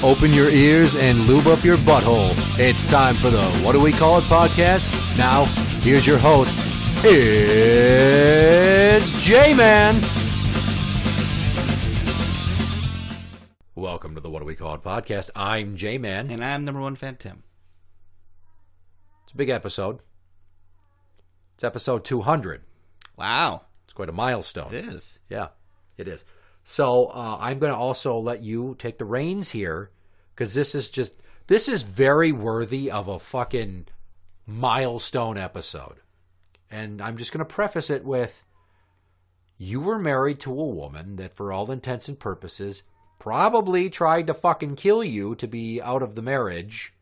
Open your ears and lube up your butthole. It's time for the What Do We Call It podcast. Now, here's your host. It's Jmann. Welcome to the What Do We Call It podcast. I'm Jmann. And I'm number one fan, Tim. It's a big episode. It's episode 200. Wow. It's quite a milestone. It is. Yeah, it is. So I'm going to also let you take the reins here, because this is very worthy of a fucking milestone episode. And I'm just going to preface it with, you were married to a woman that for all intents and purposes probably tried to fucking kill you to be out of the marriage.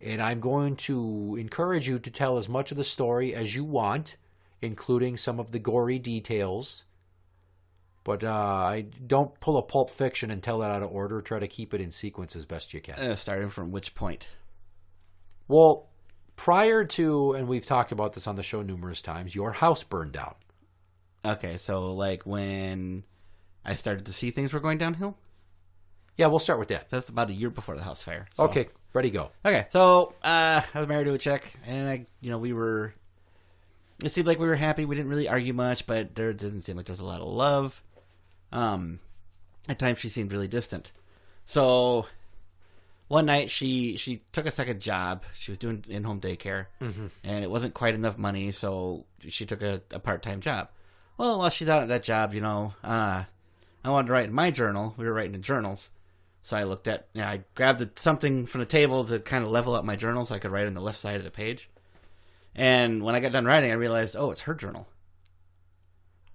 And I'm going to encourage you to tell as much of the story as you want, including some of the gory details. But I don't pull a Pulp Fiction and tell it out of order. Try to keep it in sequence as best you can. Starting from which point? Well, prior to, and we've talked about this on the show numerous times, your house burned down. Okay, so like when I started to see things were going downhill? Yeah, we'll start with that. That's about a year before the house fire. So. Okay, ready, go. Okay, so I was married to a chick, and it seemed like we were happy. We didn't really argue much, but there didn't seem like there was a lot of love. At times she seemed really distant. So one night she took a second job. She was doing in-home daycare, and it wasn't quite enough money, so she took a part-time job. Well, while she's out at that job, I wanted to write in my journal. We were writing in journals. So I grabbed something from the table to kind of level up my journal so I could write on the left side of the page. And when I got done writing, I realized, it's her journal.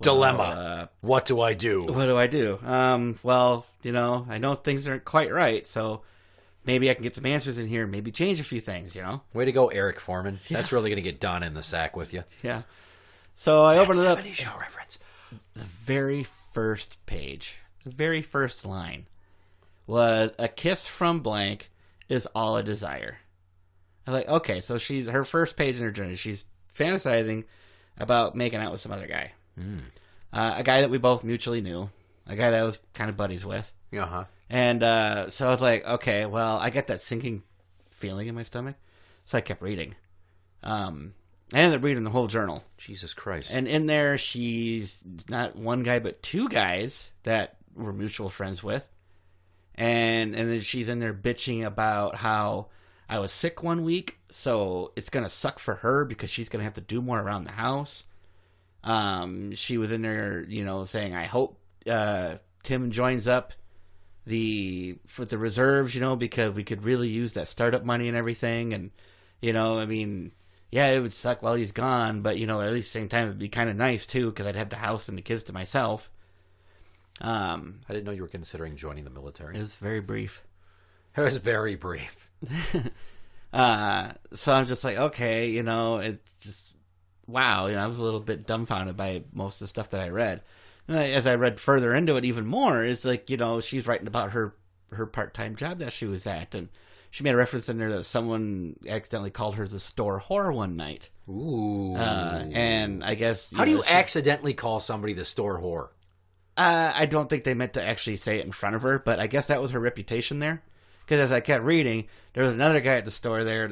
Dilemma. What do I do? What do I do? I know things aren't quite right, so maybe I can get some answers in here, maybe change a few things, Way to go, Eric Foreman. Yeah. That's really going to get Donna in the sack with you. Yeah. So I opened it up. 70s show reference. The very first page, the very first line was, "A kiss from blank is all I desire." I'm like, okay, so her first page in her journal, she's fantasizing about making out with some other guy. A guy that we both mutually knew, a guy that I was kind of buddies with. Uh-huh. And so I was like, okay, well, I get that sinking feeling in my stomach. So I kept reading. I ended up reading the whole journal. Jesus Christ. And in there, she's not one guy, but two guys that we're mutual friends with. And then she's in there bitching about how I was sick one week, so it's going to suck for her because she's going to have to do more around the house. She was in there, saying, I hope Tim joins up for the reserves, because we could really use that startup money and everything. And, it would suck while he's gone, but, at least at the same time, it'd be kind of nice, too, because I'd have the house and the kids to myself. I didn't know you were considering joining the military. It was very brief. It was very brief. So I'm just like, okay, it's just, wow, I was a little bit dumbfounded by most of the stuff that I read. And as I read further into it even more, it's like, she's writing about her part-time job that she was at, and she made a reference in there that someone accidentally called her the store whore one night. Ooh. And I guess... How do you accidentally call somebody the store whore? I don't think they meant to actually say it in front of her, but I guess that was her reputation there. Because as I kept reading, there was another guy at the store there,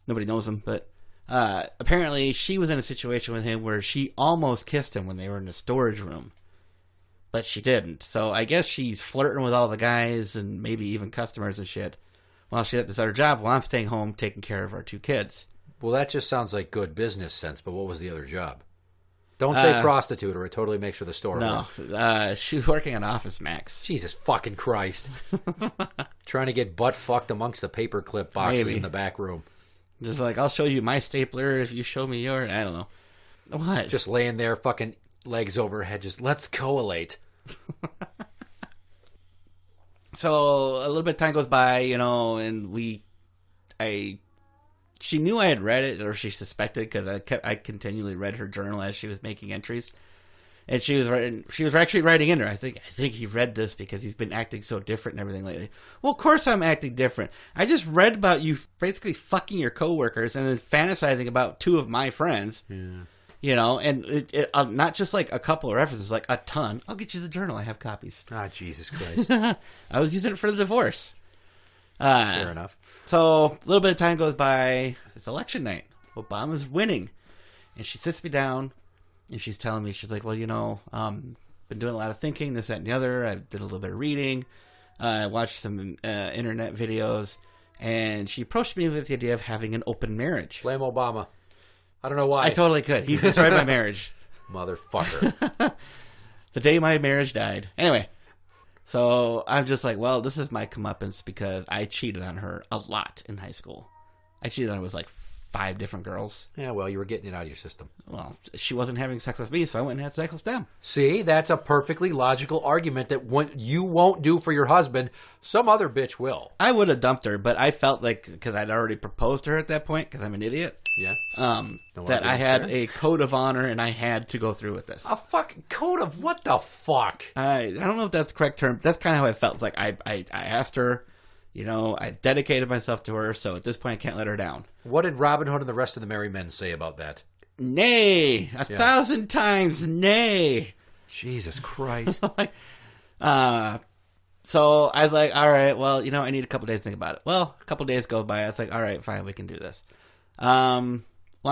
nobody knows him, but apparently she was in a situation with him where she almost kissed him when they were in the storage room. But she didn't. So I guess she's flirting with all the guys and maybe even customers and shit while she's at this other job while I'm staying home taking care of our two kids. Well, that just sounds like good business sense, but what was the other job? Don't say prostitute or it totally makes her the store. No, she was working on Office Max. Jesus fucking Christ. Trying to get butt fucked amongst the paperclip boxes in the back room. Just like, I'll show you my stapler if you show me yours. I don't know. What? Just laying there, fucking legs overhead, just let's collate. So a little bit of time goes by, and she knew I had read it, or she suspected, because I continually read her journal as she was making entries. And she was actually writing in there, I think he read this because he's been acting so different and everything lately. Well, of course I'm acting different. I just read about you basically fucking your coworkers and then fantasizing about two of my friends. Yeah. And it not just like a couple of references, like a ton. I'll get you the journal. I have copies. Ah, Jesus Christ. I was using it for the divorce. Fair enough. So a little bit of time goes by. It's election night. Obama's winning. And she sits me down and she's telling me, she's like, well, been doing a lot of thinking, this, that, and the other. I did a little bit of reading. I watched some internet videos. And she approached me with the idea of having an open marriage. Blame Obama. I don't know why. I totally could. He destroyed my marriage. Motherfucker. The day my marriage died. Anyway. So I'm just like, well, this is my comeuppance because I cheated on her a lot in high school. I cheated on her with like 5 different girls. Yeah, well, you were getting it out of your system. Well, she wasn't having sex with me, so I went and had sex with them. See, that's a perfectly logical argument that what you won't do for your husband, some other bitch will. I would have dumped her, but I felt like, because I'd already proposed to her at that point, because I'm an idiot, Yeah. that I had a code of honor and I had to go through with this. A fucking code of what the fuck? I don't know if that's the correct term. That's kind of how I felt. It's like I asked her, I dedicated myself to her, so at this point I can't let her down. What did Robin Hood and the rest of the merry men say about that? Nay. 1,000 times nay. Jesus Christ. So I was like, all right, well, I need a couple days to think about it. Well, a couple days go by. I was like, all right, fine, we can do this. Long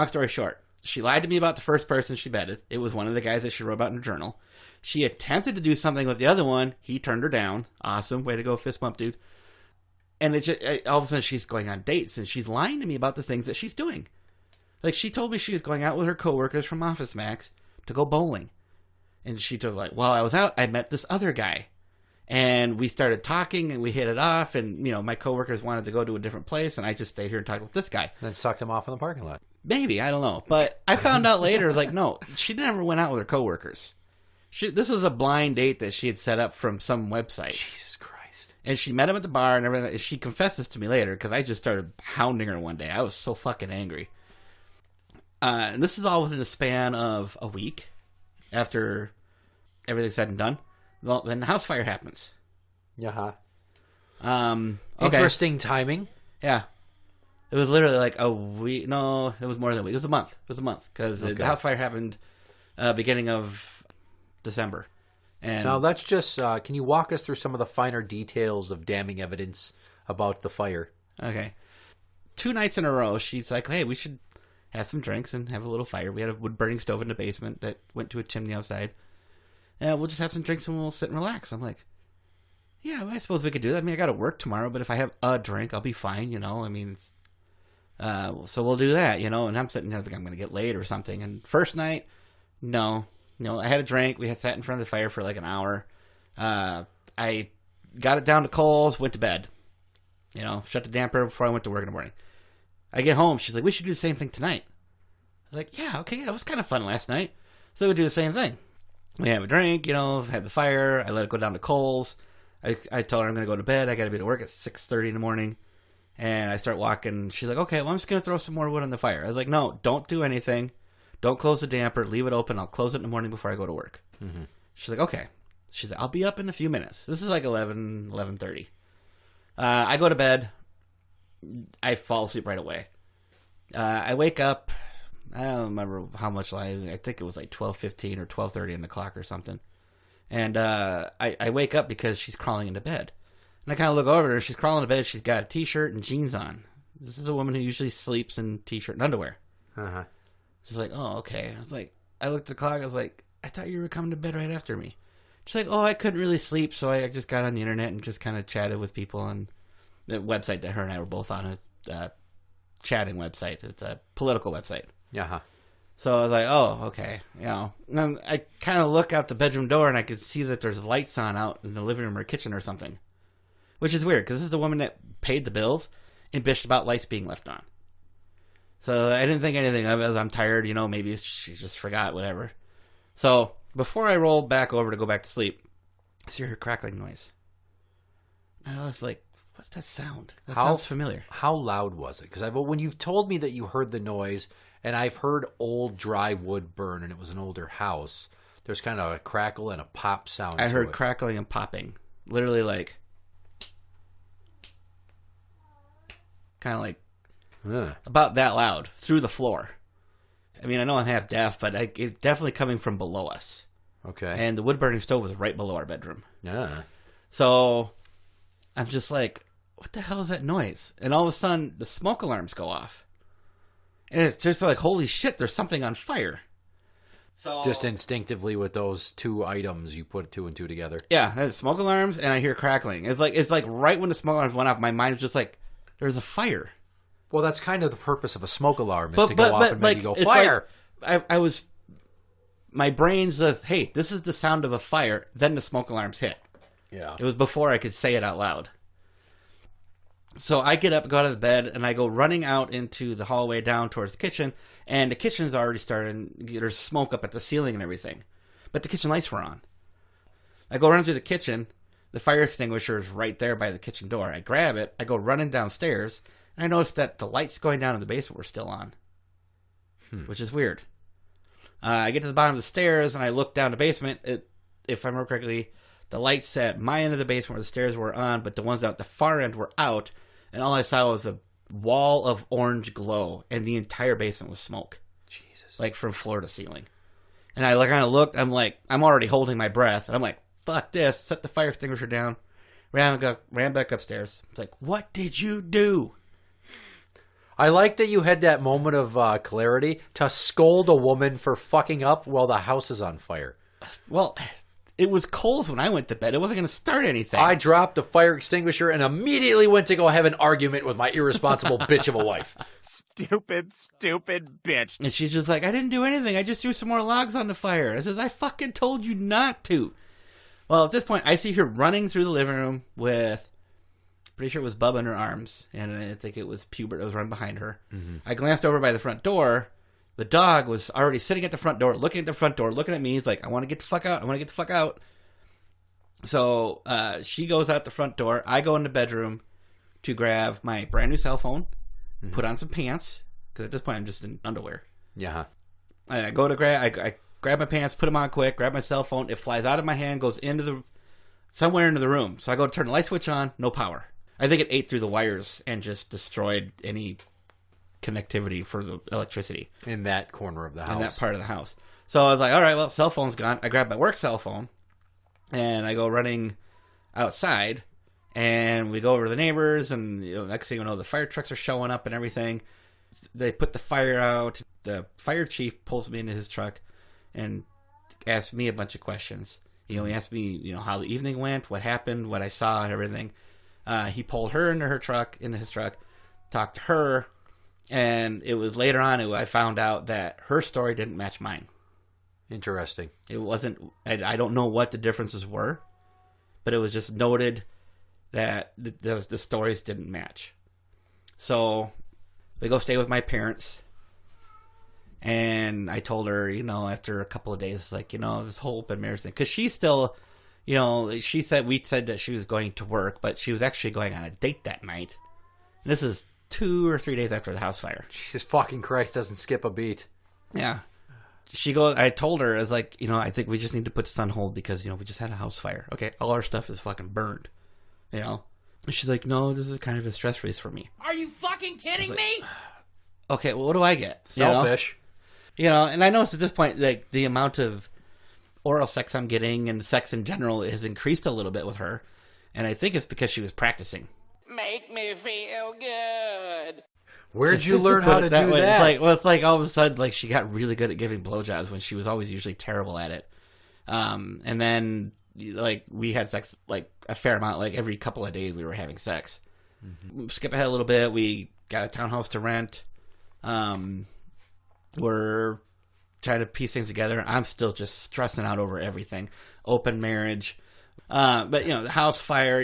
story short, she lied to me about the first person she vetted. It was one of the guys that she wrote about in her journal. She attempted to do something with the other one. He turned her down. Awesome. Way to go, fist bump, dude. And all of a sudden she's going on dates and she's lying to me about the things that she's doing. Like, she told me she was going out with her coworkers from Office Max to go bowling. And she told while I was out, I met this other guy. And we started talking and we hit it off. And, my coworkers wanted to go to a different place. And I just stayed here and talked with this guy. And then sucked him off in the parking lot. Maybe. I don't know. But I found out later, no, she never went out with her coworkers. This was a blind date that she had set up from some website. Jesus Christ. And she met him at the bar and everything. She confessed this to me later because I just started hounding her one day. I was so fucking angry. And this is all within the span of a week after everything's said and done. Well, then the house fire happens. Yeah. Okay. Interesting timing. Yeah. It was literally like a week. No, it was more than a week. It was a month. Because the house fire happened beginning of December. And now let's just, can you walk us through some of the finer details of damning evidence about the fire? Okay. 2 nights in a row, she's like, hey, we should have some drinks and have a little fire. We had a wood-burning stove in the basement that went to a chimney outside. And we'll just have some drinks and we'll sit and relax. I'm like, yeah, well, I suppose we could do that. I mean, I got to work tomorrow, but if I have a drink, I'll be fine, so we'll do that, and I'm sitting there thinking I'm going to get late or something. And first night, no, I had a drink. We had sat in front of the fire for like an hour. I got it down to coals, went to bed. Shut the damper before I went to work in the morning. I get home. She's like, we should do the same thing tonight. I was like, yeah, okay, it was kind of fun last night. So we do the same thing. We have a drink, had the fire. I let it go down to coals. I told her I'm going to go to bed. I got to be to work at 6:30 in the morning. And I start walking. She's like, okay, well, I'm just going to throw some more wood on the fire. I was like, no, don't do anything. Don't close the damper. Leave it open. I'll close it in the morning before I go to work. Mm-hmm. She's like, okay. She's like, I'll be up in a few minutes. This is like 11:30. I go to bed. I fall asleep right away. I wake up. I don't remember how much. I think it was like 12:15 or 12:30 in the clock or something. And I wake up because she's crawling into bed. And I kind of look over at her. She's crawling into bed. She's got a T-shirt and jeans on. This is a woman who usually sleeps in T-shirt and underwear. Uh-huh. She's like, oh, okay. I looked at the clock. I was like, I thought you were coming to bed right after me. She's like, oh, I couldn't really sleep, so I just got on the internet and just kind of chatted with people on the website that her and I were both on, a chatting website. It's a political website. Uh-huh. So I was like, oh, okay. And then I kind of look out the bedroom door and I could see that there's lights on out in the living room or kitchen or something. Which is weird, because this is the woman that paid the bills and bitched about lights being left on. So I didn't think anything of it. I'm tired, maybe she just forgot, whatever. So before I roll back over to go back to sleep, I hear her crackling noise. I was like, what's that sound? That sounds familiar. How loud was it? Because when you've told me that you heard the noise, and I've heard old dry wood burn, and it was an older house, there's kind of a crackle and a pop sound. I heard crackling and popping. Literally like... kind of like about that loud through the floor. I mean, I know I'm half deaf, but it's definitely coming from below us. Okay. And the wood burning stove was right below our bedroom. Yeah. So I'm just like, what the hell is that noise? And all of a sudden, the smoke alarms go off. And it's just like, holy shit, there's something on fire. So Just instinctively with those two items, you put two and two together. yeah, there's smoke alarms, and I hear crackling. It's like right when the smoke alarms went off, my mind was just like, there's a fire. Well, that's kind of the purpose of a smoke alarm, is to go off and maybe go, it's fire! Like, I was... My brain says, hey, this is the sound of a fire. Then the smoke alarms hit. Yeah. It was before I could say it out loud. So I get up, go out of the bed, and I go running out into the hallway down towards the kitchen. And the kitchen's already starting. There's smoke up at the ceiling and everything. But the kitchen lights were on. I go running through the kitchen. The fire extinguisher is right there by the kitchen door. I grab it. I go running downstairs. And I notice that the lights going down in the basement were still on. Which is weird. I get to the bottom of the stairs, and I look down the basement. If I remember correctly, the lights at my end of the basement where the stairs were on, but the ones out the far end were out. And all I saw was a wall of orange glow, and the entire basement was smoke. Jesus. Like from floor to ceiling. And I kind of looked, I'm already holding my breath. And I'm like, fuck this. Set the fire extinguisher down. Ran back upstairs. It's like, what did you do? I like that you had that moment of clarity to scold a woman for fucking up while the house is on fire. Well, it was cold when I went to bed. It wasn't going to start anything. I dropped the fire extinguisher and immediately went to go have an argument with my irresponsible bitch of a wife. Stupid bitch. And she's just like, I didn't do anything. I just threw some more logs on the fire. I says, I fucking told you not to. Well, at this point, I see her running through the living room with, pretty sure it was Bubba in her arms. And I think it was Pubert that was running behind her. Mm-hmm. I glanced over by the front door. The dog was already sitting at the front door, looking at the front door, looking at me. He's like, I want to get the fuck out. I want to get the fuck out. So she goes out the front door. I go in the bedroom to grab my brand new cell phone, put on some pants, because at this point I'm just in underwear. Yeah. I go to I grab my pants, put them on quick, grab my cell phone. It flies out of my hand, goes somewhere into the room. So I go to turn the light switch on, no power. I think it ate through the wires and just destroyed any connectivity for the electricity In that corner of the house. in that part of the house. So I was like, all right, well, cell phone's gone. I grab my work cell phone, and I go running outside, and we go over to the neighbors, and next thing you know, the fire trucks are showing up and everything. They put the fire out. The fire chief pulls me into his truck and asks me a bunch of questions. He asked me, how the evening went, what happened, what I saw, and everything. He pulled her into his truck, talked to her, and it was later on I found out that her story didn't match mine. Interesting. It wasn't, I don't know what the differences were, but it was just noted that the stories didn't match. So they go stay with my parents, and I told her, after a couple of days, this whole open marriage thing, because she's still, we said that she was going to work, but she was actually going on a date that night. And this is 2 or 3 days after the house fire. Jesus fucking Christ, doesn't skip a beat. Yeah. I told her, I think we just need to put this on hold because, we just had a house fire. Okay, all our stuff is fucking burned. And she's like, no, this is kind of a stress release for me. Are you fucking kidding me? Okay, well, what do I get? Selfish. And I noticed at this point, the amount of oral sex I'm getting and sex in general has increased a little bit with her. And I think it's because she was practicing. Make me feel good. Where'd you learn how to do that? It's like all of a sudden, she got really good at giving blowjobs when she was always usually terrible at it. And then, we had sex, a fair amount, every couple of days we were having sex. Mm-hmm. Skip ahead a little bit. We got a townhouse to rent. We're trying to piece things together. I'm still just stressing out over everything. Open marriage. But, the house fire,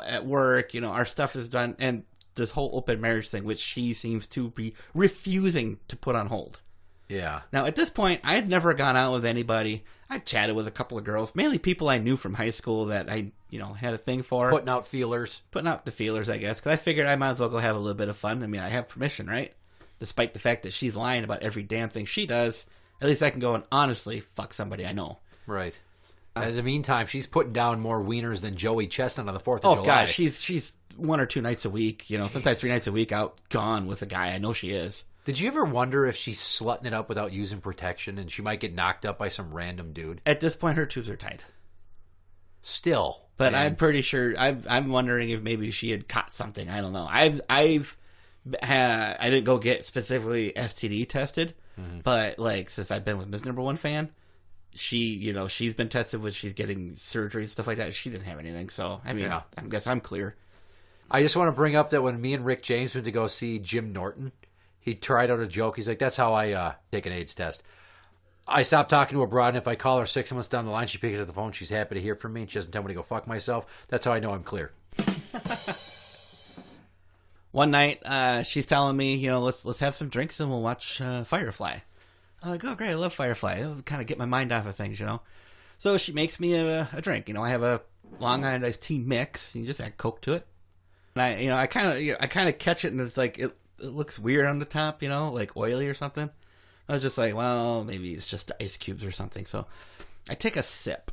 at work, our stuff is done. And this whole open marriage thing, which she seems to be refusing to put on hold. Yeah. Now, at this point, I had never gone out with anybody. I chatted with a couple of girls, mainly people I knew from high school that I, had a thing for. Putting out feelers. Putting out the feelers, I guess, because I figured I might as well go have a little bit of fun. I mean, I have permission, right? Despite the fact that she's lying about every damn thing she does, at least I can go and honestly fuck somebody I know. Right. In the meantime, she's putting down more wieners than Joey Chestnut on the 4th of July. Oh, gosh, she's 1 or 2 nights a week, sometimes 3 nights a week out, gone with a guy. I know she is. Did you ever wonder if she's slutting it up without using protection and she might get knocked up by some random dude? At this point, her tubes are tied. Still. But I'm pretty sure. I'm wondering if maybe she had caught something. I don't know. I didn't go get specifically STD tested, but like since I've been with Ms. Number One fan, she's been tested when she's getting surgery and stuff like that. She didn't have anything, so I mean, I guess I'm clear. I just want to bring up that when me and Rick James went to go see Jim Norton, he tried out a joke. He's like, "That's how I take an AIDS test. I stopped talking to a broad, and if I call her 6 months down the line, she picks up the phone. She's happy to hear from me, and she doesn't tell me to go fuck myself. That's how I know I'm clear." One night, she's telling me, let's have some drinks and we'll watch Firefly. I'm like, oh, great, I love Firefly. It'll kind of get my mind off of things, So she makes me a drink. I have a Long Island iced tea mix. You just add Coke to it. And I kind of catch it, and it's like, it looks weird on the top, like oily or something. I was just like, well, maybe it's just ice cubes or something. So I take a sip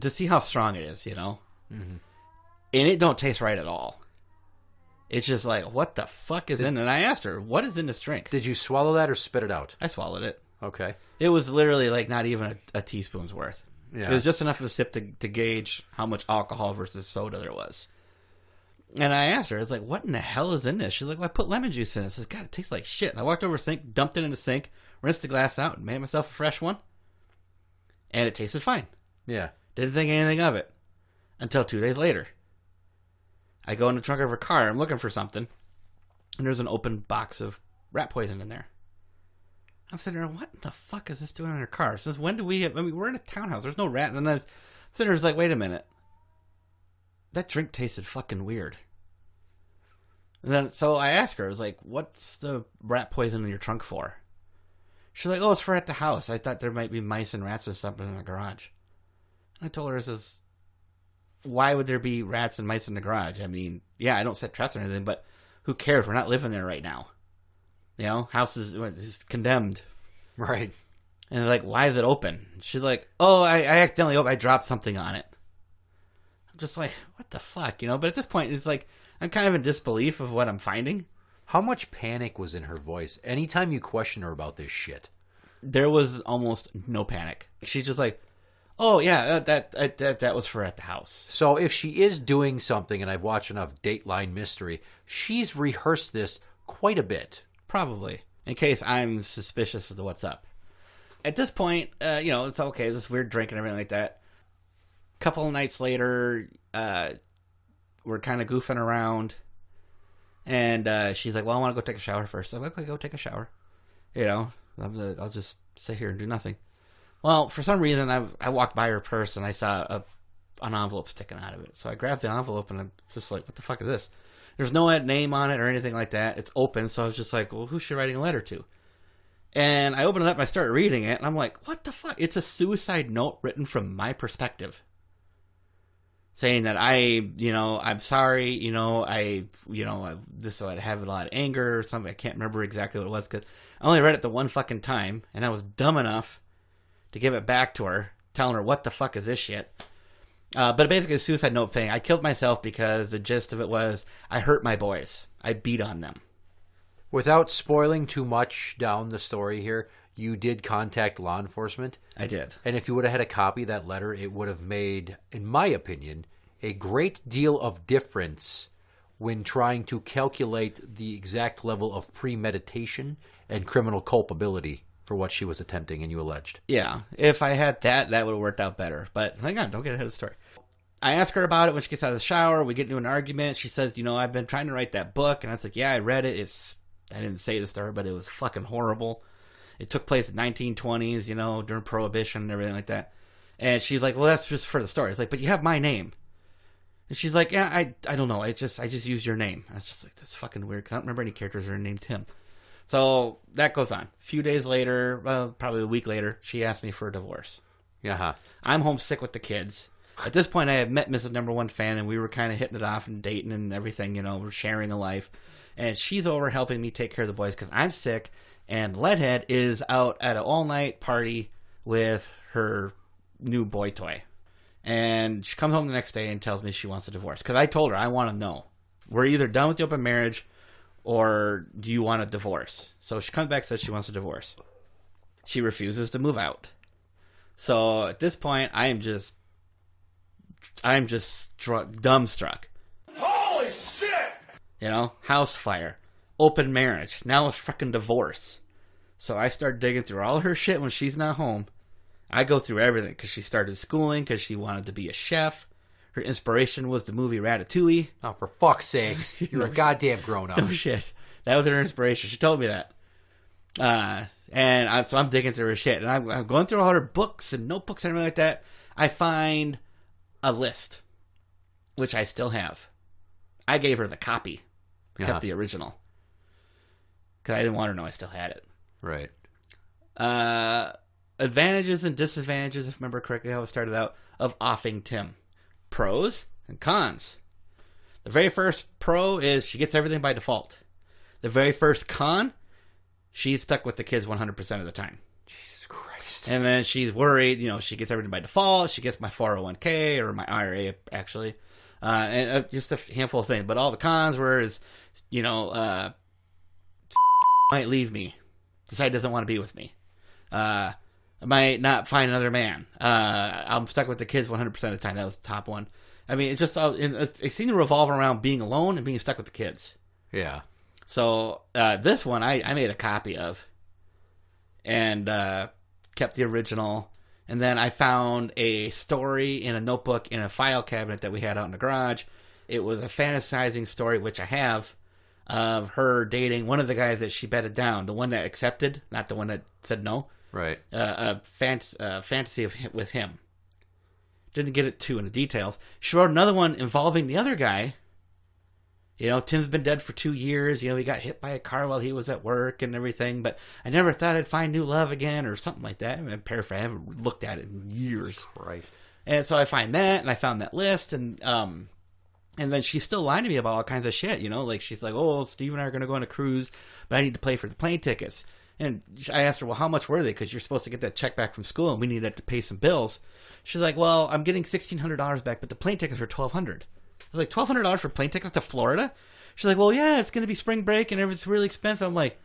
to see how strong it is, And it don't taste right at all. It's just like, what the fuck is in it? And I asked her, what is in this drink? Did you swallow that or spit it out? I swallowed it. Okay. It was literally like not even a teaspoon's worth. Yeah. It was just enough of a sip to gauge how much alcohol versus soda there was. And I asked her, I was like, what in the hell is in this? She's like, well, I put lemon juice in it. I said, God, it tastes like shit. And I walked over to the sink, dumped it in the sink, rinsed the glass out, and made myself a fresh one. And it tasted fine. Yeah. Didn't think anything of it. Until 2 days later. I go in the trunk of her car, I'm looking for something, and there's an open box of rat poison in there. I'm sitting there, what the fuck is this doing in her car? Since when do we have, we're in a townhouse, there's no rat. And then I was sitting there, like, wait a minute. That drink tasted fucking weird. And then, so I asked her, I was like, what's the rat poison in your trunk for? She's like, oh, it's for at the house. I thought there might be mice and rats or something in the garage. And I told her, I says, why would there be rats and mice in the garage? I mean, yeah, I don't set traps or anything, but who cares? We're not living there right now. House is condemned. Right. And they're like, why is it open? She's like, oh, I accidentally I dropped something on it. I'm just like, what the fuck, But at this point, it's like, I'm kind of in disbelief of what I'm finding. How much panic was in her voice anytime you question her about this shit? There was almost no panic. She's just like, oh, yeah, that was for at the house. So if she is doing something, and I've watched enough Dateline Mystery, she's rehearsed this quite a bit. Probably. In case I'm suspicious of what's up. At this point, it's okay, this weird drink and everything like that. A couple of nights later, we're kind of goofing around. And she's like, well, I want to go take a shower first. I'm like, okay, go take a shower. I'll just sit here and do nothing. Well, for some reason, I walked by her purse and I saw an envelope sticking out of it. So I grabbed the envelope and I'm just like, what the fuck is this? There's no name on it or anything like that. It's open, so I was just like, well, who's she writing a letter to? And I opened it up and I started reading it, and I'm like, what the fuck? It's a suicide note written from my perspective. Saying that I'm sorry, I have a lot of anger or something. I can't remember exactly what it was because I only read it the one fucking time, and I was dumb enough to give it back to her, telling her, what the fuck is this shit? But basically a suicide note thing. I killed myself because the gist of it was, I hurt my boys. I beat on them. Without spoiling too much down the story here, you did contact law enforcement. I did. And if you would have had a copy of that letter, it would have made, in my opinion, a great deal of difference when trying to calculate the exact level of premeditation and criminal culpability for what she was attempting and you alleged. Yeah. If I had that would have worked out better. But hang on, don't get ahead of the story. I ask her about it when she gets out of the shower. We get into an argument. She says, I've been trying to write that book. And I was like, yeah, I read it. I didn't say this to her, but it was fucking horrible. It took place in the 1920s, during Prohibition and everything like that. And she's like, well, that's just for the story. It's like, but you have my name. And she's like, yeah, I don't know. I just used your name. I was just like, that's fucking weird because I don't remember any characters that are named Tim. So that goes on. A few days later, well, probably a week later, she asked me for a divorce. Uh-huh. I'm homesick with the kids. At this point, I had met Mrs. Number One fan, and we were kind of hitting it off and dating and everything. We're sharing a life. And she's over helping me take care of the boys because I'm sick. And Leadhead is out at an all-night party with her new boy toy. And she comes home the next day and tells me she wants a divorce. Because I told her, I want to know. We're either done with the open marriage or do you want a divorce? So she comes back and says she wants a divorce. She refuses to move out. So at this point, I am just just dumbstruck. Holy shit! You know, house fire, open marriage, now a fucking divorce. So I start digging through all her shit when she's not home. I go through everything because she started schooling because she wanted to be a chef. Her inspiration was the movie Ratatouille. Oh, for fuck's sakes. You're a goddamn grown-up. No shit. That was her inspiration. She told me that. So I'm digging through her shit. And I'm going through all her books and notebooks and everything like that. I find a list, which I still have. I gave her the copy. Kept the original. Because I didn't want her to know I still had it. Right. Advantages and disadvantages, if I remember correctly how it started out, of offing Tim. Pros and cons. The very first pro is she gets everything by default. The very first con, she's stuck with the kids 100% of the time. Jesus Christ. And then she's worried, she gets everything by default. She gets my 401k or my IRA, actually. And just a handful of things. But all the cons were might leave me. Decide doesn't want to be with me. I might not find another man. I'm stuck with the kids 100% of the time. That was the top one. I mean, it seemed to revolve around being alone and being stuck with the kids. Yeah. So this one I made a copy of and kept the original. And then I found a story in a notebook in a file cabinet that we had out in the garage. It was a fantasizing story, which I have, of her dating one of the guys that she bedded down. The one that accepted, not the one that said no. Right. A fantasy with him. Didn't get it too into details. She wrote another one involving the other guy. Tim's been dead for 2 years. He got hit by a car while he was at work and everything. But I never thought I'd find new love again or something like that. I paraphrase. I haven't looked at it in years. Christ. And so I find that, and I found that list, and then she's still lying to me about all kinds of shit. Like she's like, "Oh, Steve and I are going to go on a cruise, but I need to pay for the plane tickets." And I asked her, "Well, how much were they? Because you're supposed to get that check back from school, and we need that to pay some bills." She's like, "Well, I'm getting $1,600 back, but the plane tickets are $1,200. I was like, $1,200 for plane tickets to Florida? She's like, "Well, yeah, it's going to be spring break, and it's really expensive." I'm like,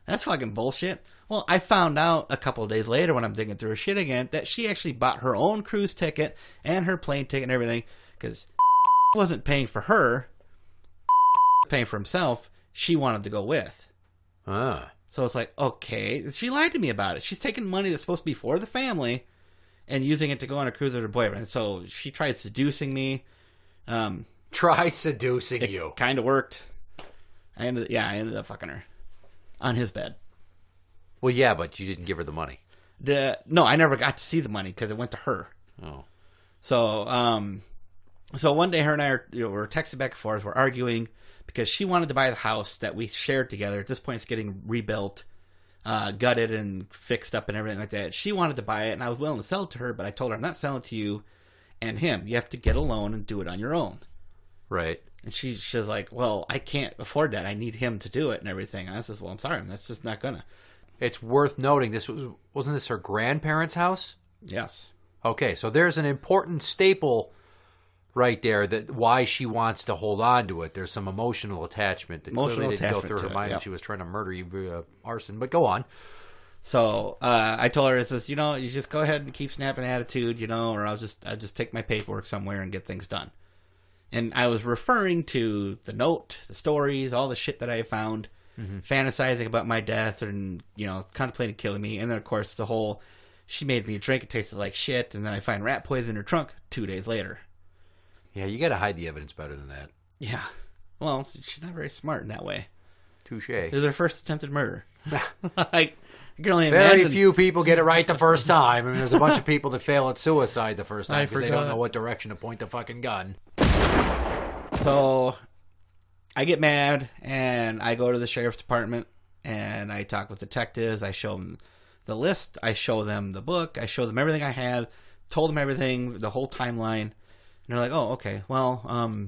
that's fucking bullshit. Well, I found out a couple of days later when I'm digging through her shit again that she actually bought her own cruise ticket and her plane ticket and everything because wasn't paying for her, paying for himself. She wanted to go with. So it's like, okay. She lied to me about it. She's taking money that's supposed to be for the family and using it to go on a cruise with her boyfriend. So she tried seducing me. Try seducing you. Kind of worked. I ended up fucking her on his bed. Well, yeah, but you didn't give her the money. No, I never got to see the money because it went to her. Oh. So one day her and I were texting back and forth. We're arguing because she wanted to buy the house that we shared together. At this point, it's getting rebuilt, gutted and fixed up and everything like that. She wanted to buy it, and I was willing to sell it to her, but I told her, I'm not selling it to you and him. You have to get a loan and do it on your own. Right. And she's like, well, I can't afford that. I need him to do it and everything. And I says, well, I'm sorry. That's just not going to. It's worth noting, wasn't this her grandparents' house? Yes. Okay, so there's an important staple right there that why she wants to hold on to it. There's some emotional attachment that clearly didn't go through her mind when she was trying to murder you via arson. But go on. So I told her, it says, you just go ahead and keep snapping attitude, or I'll just take my paperwork somewhere and get things done. And I was referring to the note, the stories, all the shit that I found, fantasizing about my death and, contemplating killing me. And then, of course, the whole, she made me drink, it tasted like shit, and then I find rat poison in her trunk 2 days later. Yeah, you got to hide the evidence better than that. Yeah. Well, she's not very smart in that way. Touche. It was her first attempted murder. I can only imagine. Very few people get it right the first time. I mean, there's a bunch of people that fail at suicide the first time because they don't know what direction to point the fucking gun. So I get mad and I go to the sheriff's department and I talk with detectives. I show them the list. I show them the book. I show them everything I had. Told them everything, the whole timeline. And they're like, "Oh, okay. Well,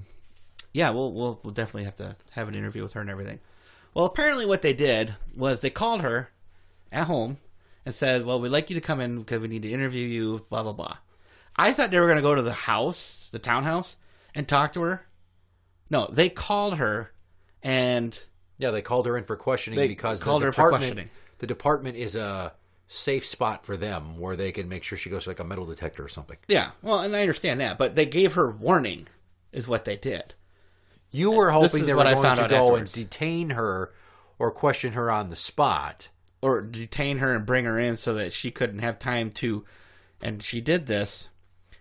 yeah, we'll definitely have to have an interview with her and everything." Well, apparently what they did was they called her at home and said, "Well, we'd like you to come in because we need to interview you, blah, blah, blah." I thought they were going to go to the house, the townhouse, and talk to her. No, they called her and... Yeah, they called her in for questioning because called her for questioning. The department is a safe spot for them where they can make sure she goes to like a metal detector or something. Yeah, well, and I understand that, but they gave her warning, is what they did. You were hoping they were going to go afterwards. and detain her or question her on the spot. Or detain her and bring her in so that she couldn't have time to... And she did this.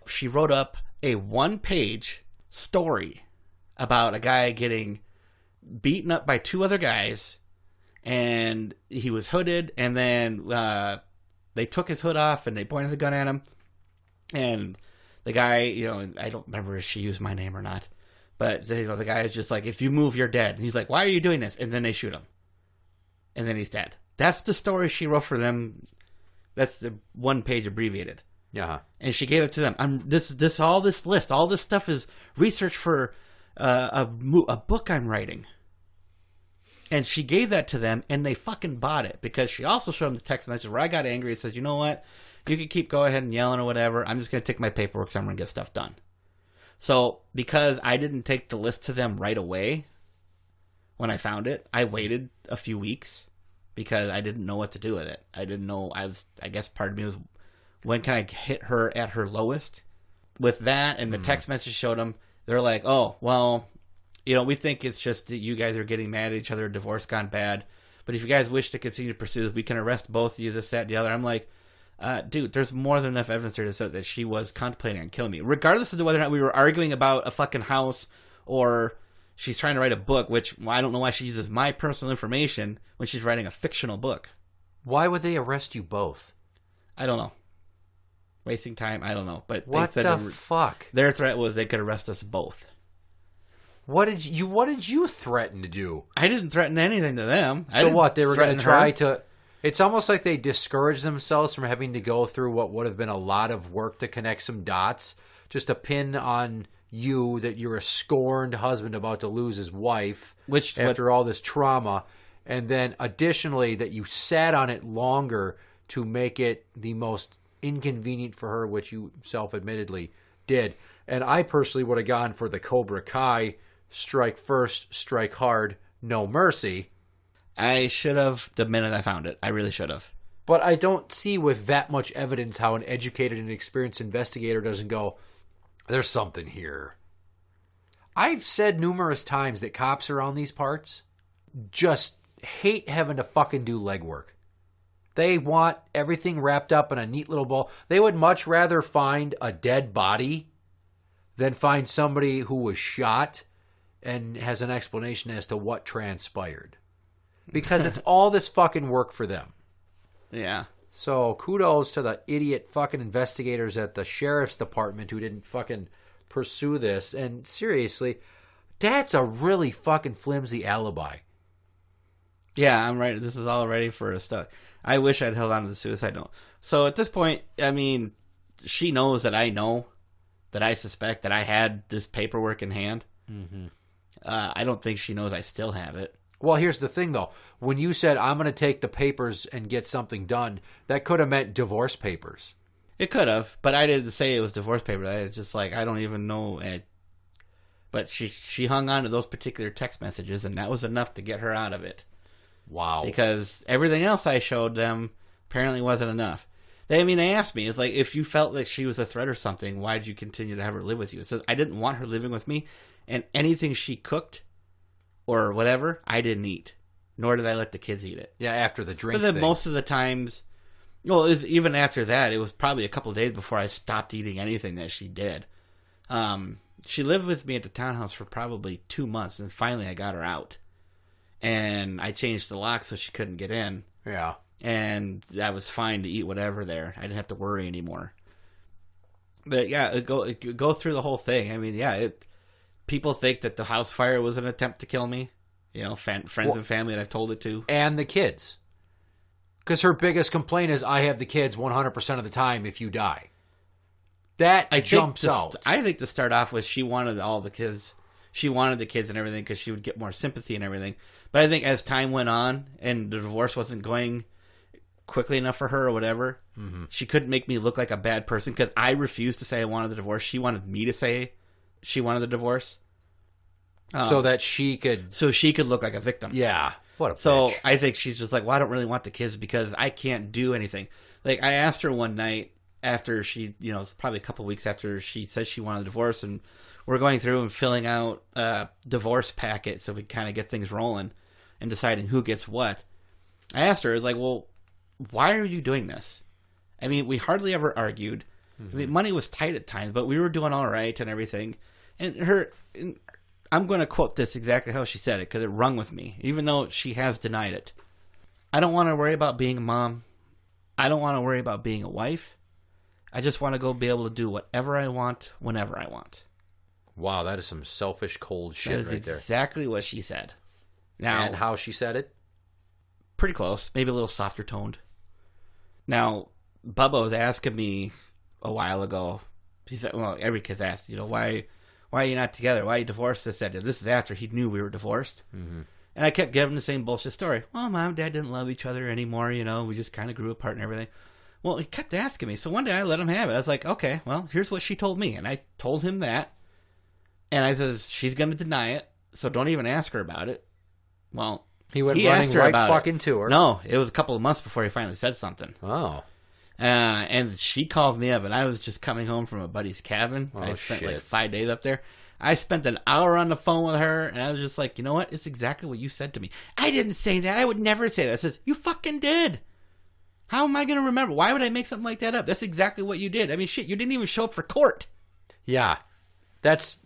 She wrote up a 1-page story about a guy getting beaten up by 2 other guys, and he was hooded, and then they took his hood off and they pointed the gun at him, and the guy, I don't remember if she used my name or not, but the guy is just like, if you move, you're dead. And he's like, why are you doing this? And then they shoot him, and then he's dead. That's the story she wrote for them. That's the 1-page abbreviated. Yeah, and she gave it to them. All this list, all this stuff is research for a book I'm writing. And she gave that to them, and they fucking bought it, because she also showed them the text message where I got angry and says, you know what, you can keep go ahead and yelling or whatever. I'm just going to take my paperwork, so I'm going to get stuff done. So because I didn't take the list to them right away when I found it, I waited a few weeks because I didn't know what to do with it. I didn't know. I guess part of me was, when can I hit her at her lowest? With that, and the text message showed them, they're like, oh, well, we think it's just that you guys are getting mad at each other, divorce gone bad. But if you guys wish to continue to pursue this, we can arrest both of you, this, that, and the other. I'm like, dude, there's more than enough evidence here to say that she was contemplating on killing me. Regardless of whether or not we were arguing about a fucking house or she's trying to write a book, which I don't know why she uses my personal information when she's writing a fictional book. Why would they arrest you both? I don't know. Wasting time? I don't know. But what they said the fuck? Their threat was they could arrest us both. What did you threaten to do? I didn't threaten anything to them. So what? They were going to try to... It's almost like they discouraged themselves from having to go through what would have been a lot of work to connect some dots. Just a pin on you that you're a scorned husband about to lose his wife after all this trauma. And then additionally that you sat on it longer to make it the most inconvenient for her, which you self-admittedly did. And I personally would have gone for the Cobra Kai, strike first, strike hard, no mercy. I should have the minute I found it. I really should have. But I don't see with that much evidence how an educated and experienced investigator doesn't go, there's something here. I've said numerous times that cops around these parts just hate having to fucking do legwork. They want everything wrapped up in a neat little ball. They would much rather find a dead body than find somebody who was shot and has an explanation as to what transpired. Because it's all this fucking work for them. Yeah. So kudos to the idiot fucking investigators at the sheriff's department who didn't fucking pursue this. And seriously, that's a really fucking flimsy alibi. Yeah, I'm right. This is all ready for a stuff. I wish I'd held on to the suicide note. So at this point, I mean, she knows that I know, that I suspect that I had this paperwork in hand. Mm-hmm. I don't think she knows I still have it. Well, here's the thing, though. When you said, I'm going to take the papers and get something done, that could have meant divorce papers. It could have, but I didn't say it was divorce papers. I was just like, I don't even know. But she hung on to those particular text messages, and that was enough to get her out of it. Wow. Because everything else I showed them apparently wasn't enough. They asked me, it's like, if you felt like she was a threat or something, why did you continue to have her live with you? It says, I didn't want her living with me, and anything she cooked or whatever, I didn't eat. Nor did I let the kids eat it. Yeah, after the drink But then thing. most of the times, even after that, it was probably a couple of days before I stopped eating anything that she did. She lived with me at the townhouse for probably 2 months, and finally I got her out. And I changed the lock so she couldn't get in. Yeah. And that was fine to eat whatever there. I didn't have to worry anymore. But yeah, go through the whole thing. I mean, yeah, people think that the house fire was an attempt to kill me. You know, friends and family that I've told it to. And the kids. Because her biggest complaint is, I have the kids 100% of the time if you die. That jumps out. I think to start off with, she wanted all the kids. She wanted the kids and everything because she would get more sympathy and everything. But I think as time went on and the divorce wasn't going quickly enough for her or whatever, she couldn't make me look like a bad person because I refused to say I wanted the divorce. She wanted me to say she wanted the divorce. So that she could... So she could look like a victim. Yeah. What a So bitch. I think she's just like, well, I don't really want the kids because I can't do anything. Like, I asked her one night after she, probably a couple weeks after she said she wanted a divorce, and we're going through and filling out a divorce packet so we kind of get things rolling and deciding who gets what. I asked her, I was like, well, why are you doing this? I mean, we hardly ever argued. I mean, money was tight at times, but we were doing all right and everything. And I'm going to quote this exactly how she said it because it rung with me, even though she has denied it. I don't want to worry about being a mom. I don't want to worry about being a wife. I just want to go be able to do whatever I want, whenever I want. Wow, that is some selfish, cold shit That is right there. exactly what she said. Now, And how she said it? pretty close, maybe a little softer toned. Now, Bubba was asking me a while ago. He said, well, every kid's asked, why are you not together? Why are you divorced? This is after he knew we were divorced. Mm-hmm. And I kept giving the same bullshit story. Well, Mom and Dad didn't love each other anymore, we just kind of grew apart and everything. Well, he kept asking me. So one day I let him have it. I was like, okay, well, here's what she told me. And I told him that. And I says, she's going to deny it, so don't even ask her about it. Well, He went he running asked her right about fucking it. to her. No, it was a couple of months before he finally said something. Oh. And she calls me up, and I was just coming home from a buddy's cabin. Oh, I spent shit. like 5 days up there. I spent an hour on the phone with her, and I was just like, you know what? It's exactly what you said to me. I didn't say that. I would never say that. I says, you fucking did. How am I going to remember? Why would I make something like that up? That's exactly what you did. I mean, shit, you didn't even show up for court. Yeah. Let's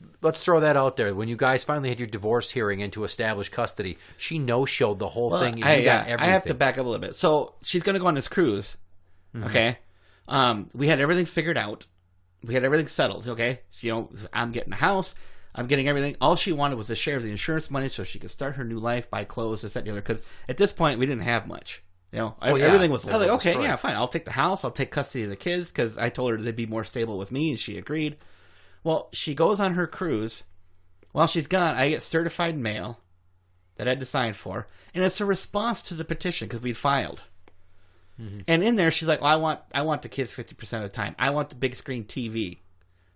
throw that out there. When you guys finally had your divorce hearing and to establish custody, she no-showed the whole thing. You got everything. I have to back up a little bit. So she's going to go on this cruise. Mm-hmm. Okay. We had everything figured out. We had everything settled. Okay. I'm getting a house. I'm getting everything. All she wanted was a share of the insurance money so she could start her new life, buy clothes, this, that, and the other. Because at this point, we didn't have much. Everything was. I was like, okay, destroyed. yeah, fine. I'll take the house. I'll take custody of the kids because I told her they'd be more stable with me, and she agreed. Well, she goes on her cruise. While she's gone, I get certified mail that I had to sign for, and it's a response to the petition because we'd filed. Mm-hmm. And in there, she's like, well, I want the kids 50% of the time. I want the big screen TV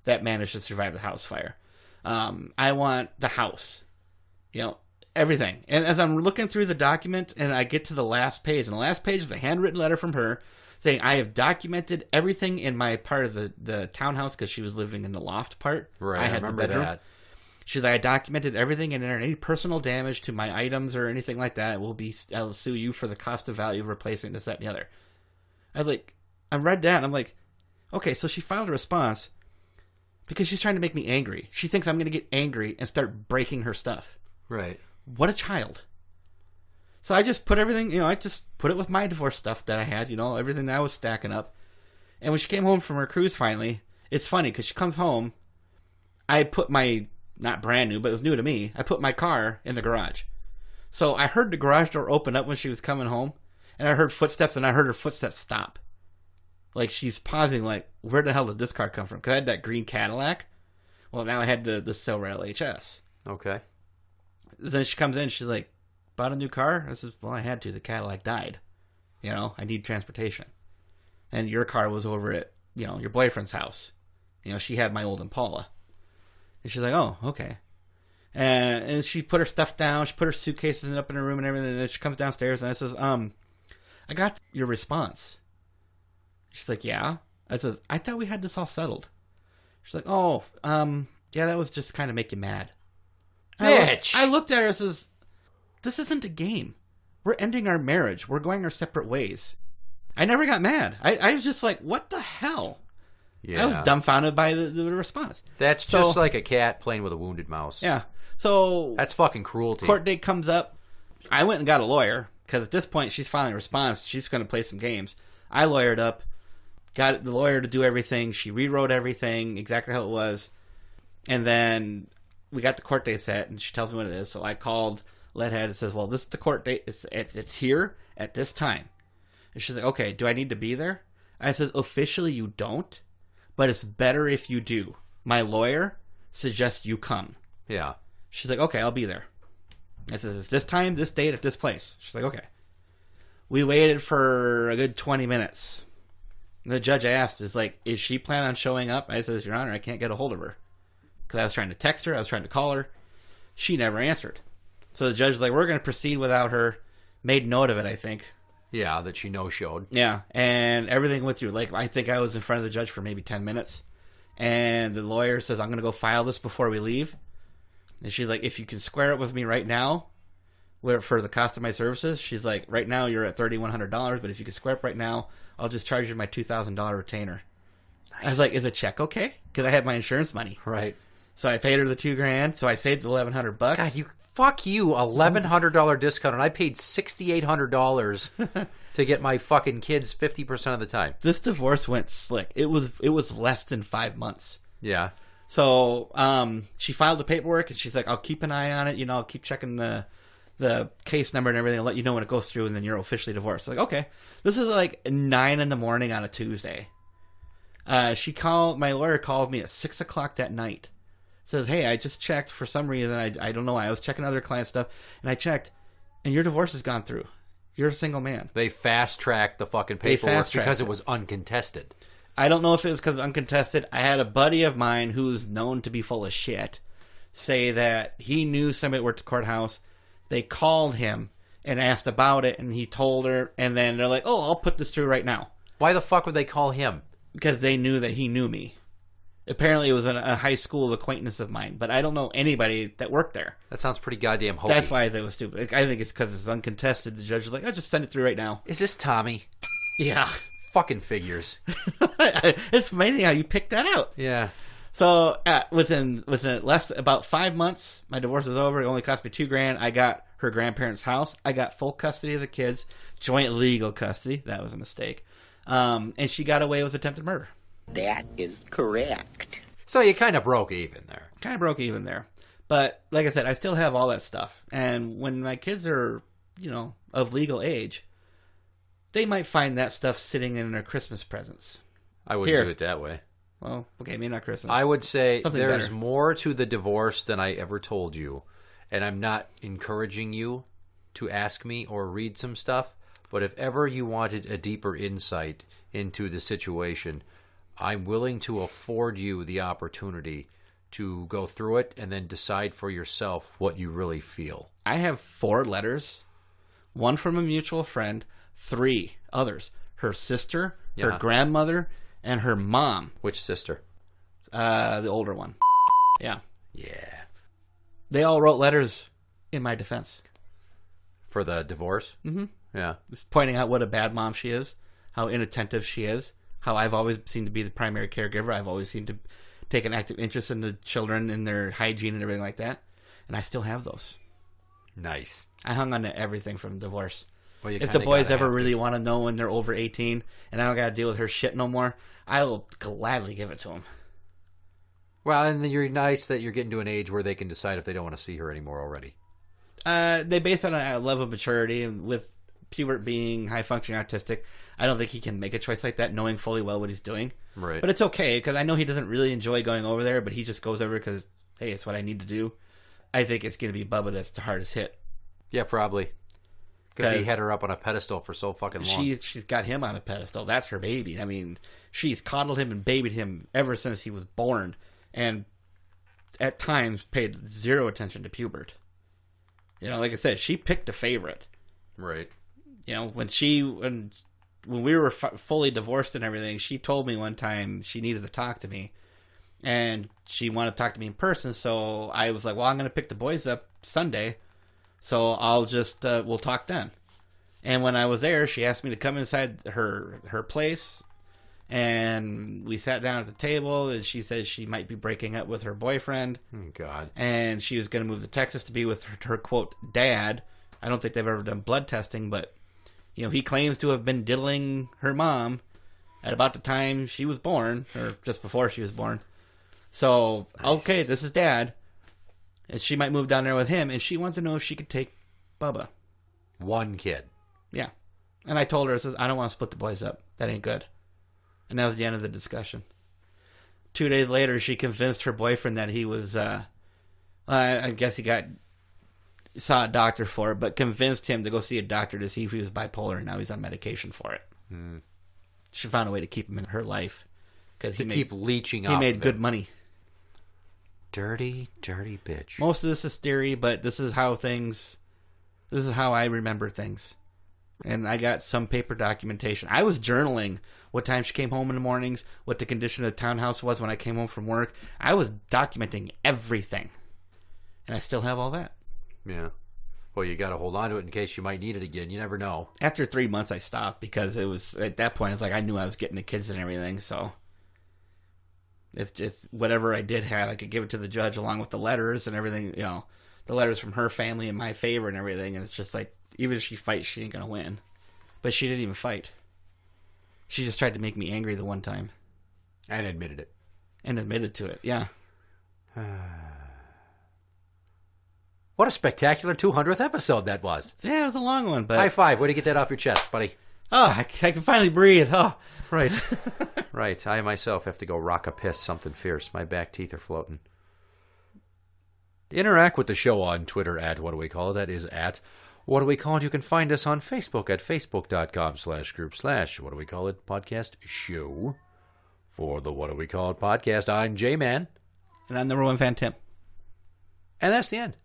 that managed to survive the house fire. I want the house. Everything. And as I'm looking through the document, and I get to the last page, and the last page is a handwritten letter from her saying, I have documented everything in my part of the townhouse because she was living in the loft part. Right, I had remember the bedroom. that. She's like, I documented everything, and any personal damage to my items or anything like that I'll sue you for the cost of value of replacing this, that, and the other. I read that, and I'm like, okay, so she filed a response because she's trying to make me angry. She thinks I'm going to get angry and start breaking her stuff. Right. What a child. So I just put everything, I just put it with my divorce stuff that I had, everything that I was stacking up. And when she came home from her cruise finally, it's funny because she comes home, I put my, not brand new, but it was new to me, I put my car in the garage. So I heard the garage door open up when she was coming home, and I heard footsteps, and I heard her footsteps stop. Like she's pausing, like, where the hell did this car come from? Because I had that green Cadillac. Well, now I had the Silver LHS. Okay. Then she comes in, she's like, bought a new car? I says, well, I had to. The Cadillac died. I need transportation. And your car was over at, your boyfriend's house. She had my old Impala. And she's like, oh, okay. And she put her stuff down. She put her suitcases up in her room and everything. And then she comes downstairs and I says, I got your response. She's like, yeah. I says, I thought we had this all settled. She's like, oh, yeah, that was just kind of make you mad. Bitch! I looked at her and says, this isn't a game. We're ending our marriage. We're going our separate ways. I never got mad. I was just like, what the hell? Yeah. I was dumbfounded by the response. That's just like a cat playing with a wounded mouse. Yeah. So That's fucking cruelty. court date comes up. I went and got a lawyer because at this point she's filing a response. She's going to play some games. I lawyered up, got the lawyer to do everything. She rewrote everything exactly how it was. And then we got the court date set, and she tells me what it is. So I called Leadhead and says, well, this is the court date. It's here at this time. And she's like, okay, do I need to be there? I said, officially you don't, but it's better if you do. My lawyer suggests you come. Yeah. She's like, okay, I'll be there. I said, it's this time, this date, at this place. She's like, okay. We waited for a good 20 minutes. The judge asked, is she planning on showing up? I said, Your Honor, I can't get a hold of her. Because I was trying to text her, I was trying to call her. She never answered. So the judge was like, we're going to proceed without her. Made note of it, I think. Yeah, that she no-showed. Yeah, and everything went through. Like, I think I was in front of the judge for maybe 10 minutes. And the lawyer says, I'm going to go file this before we leave. And she's like, if you can square it with me right now, for the cost of my services, she's like, right now you're at $3,100, but if you can square up right now, I'll just charge you my $2,000 retainer. Nice. I was like, is a check okay? Because I had my insurance money. Right. So I paid her the $2,000, so I saved the $1,100. God, fuck you, $1,100 discount, and I paid $6,800 to get my fucking kids 50% of the time. This divorce went slick. It was less than 5 months. Yeah. So she filed the paperwork, and she's like, I'll keep an eye on it. I'll keep checking the case number and everything. I'll let you know when it goes through, and then you're officially divorced. Like, okay. This is like 9 a.m. on a Tuesday. My lawyer called me at 6 o'clock that night. Says, hey, I just checked for some reason. I don't know why. I was checking other client stuff, and I checked, and your divorce has gone through. You're a single man. They fast-tracked the fucking paperwork because it was uncontested. I don't know if it was because uncontested. I had a buddy of mine who's known to be full of shit say that he knew somebody that worked at the courthouse. They called him and asked about it, and he told her, and then they're like, oh, I'll put this through right now. Why the fuck would they call him? Because they knew that he knew me. Apparently, it was a high school acquaintance of mine, but I don't know anybody that worked there. That sounds pretty goddamn hokey. That's why I think it was stupid. I think it's because it's uncontested. The judge was like, I'll just send it through right now. Is this Tommy? Yeah. Fucking figures. It's amazing how you picked that out. Yeah. So, within about 5 months, my divorce was over. It only cost me $2,000. I got her grandparents' house. I got full custody of the kids. Joint legal custody. That was a mistake. And she got away with attempted murder. That is correct. So you kind of broke even there. But, like I said, I still have all that stuff. And when my kids are, of legal age, they might find that stuff sitting in their Christmas presents. I wouldn't do it that way. Well, okay, maybe not Christmas. I would say something there's better. more to the divorce than I ever told you. And I'm not encouraging you to ask me or read some stuff. But if ever you wanted a deeper insight into the situation, I'm willing to afford you the opportunity to go through it and then decide for yourself what you really feel. I have 4 letters, 1 from a mutual friend, 3 others. Her sister, her grandmother, and her mom. Which sister? The older one. Yeah. Yeah. They all wrote letters in my defense. For the divorce? Mm-hmm. Yeah. Just pointing out what a bad mom she is, how inattentive she is, how I've always seemed to be the primary caregiver. I've always seemed to take an active interest in the children and their hygiene and everything like that. And I still have those. Nice. I hung on to everything from divorce. Well, if the boys ever really want to know when they're over 18 and I don't got to deal with her shit no more, I will gladly give it to them. Well, and then you're nice that you're getting to an age where they can decide if they don't want to see her anymore already. They base it on a level of maturity, and with Pubert being high-functioning autistic, I don't think he can make a choice like that knowing fully well what he's doing. Right. But it's okay, because I know he doesn't really enjoy going over there, but he just goes over because, hey, it's what I need to do. I think it's going to be Bubba that's the hardest hit. Yeah, probably. Because he had her up on a pedestal for so fucking long. She's got him on a pedestal. That's her baby. I mean, she's coddled him and babied him ever since he was born, and at times paid zero attention to Pubert. Like I said, she picked a favorite. Right. When we were fully divorced and everything, she told me one time she needed to talk to me, and she wanted to talk to me in person. So I was like, well, I'm going to pick the boys up Sunday, so I'll just we'll talk then. And when I was there, she asked me to come inside her place, and we sat down at the table, and she said she might be breaking up with her boyfriend. Oh, God. And she was going to move to Texas to be with her quote, dad. I don't think they've ever done blood testing, but, he claims to have been diddling her mom at about the time she was born, or just before she was born. So, nice. Okay, this is dad. And she might move down there with him, and she wants to know if she could take Bubba. One kid. Yeah. And I told her, I don't want to split the boys up. That ain't good. And that was the end of the discussion. 2 days later, she convinced her boyfriend that he was, I guess he saw a doctor for it, but convinced him to go see a doctor to see if he was bipolar, and now he's on medication for it. Mm. She found a way to keep him in her life. Keep leeching He made good money. Dirty, dirty bitch. Most of this is theory, but this is how I remember things. And I got some paper documentation. I was journaling what time she came home in the mornings, what the condition of the townhouse was when I came home from work. I was documenting everything. And I still have all that. Yeah. Well, you got to hold on to it in case you might need it again. You never know. After 3 months, I stopped because it was, at that point, it's like I knew I was getting the kids and everything, so... If just whatever I did have, I could give it to the judge along with the letters and everything, the letters from her family in my favor and everything. And it's just like, even if she fights, she ain't going to win. But she didn't even fight. She just tried to make me angry the one time. And admitted it. And admitted to it, yeah. What a spectacular 200th episode that was. Yeah, it was a long one, but... High five. Way to get that off your chest, buddy. Oh, I can finally breathe. Oh, right. Right. I myself have to go rock a piss something fierce. My back teeth are floating. Interact with the show on Twitter at What Do We Call It? That is at What Do We Call It? You can find us on Facebook at facebook.com/group/What Do We Call It podcast show. For the What Do We Call It podcast, I'm Jmann. and I'm number one fan, Tim. And that's the end.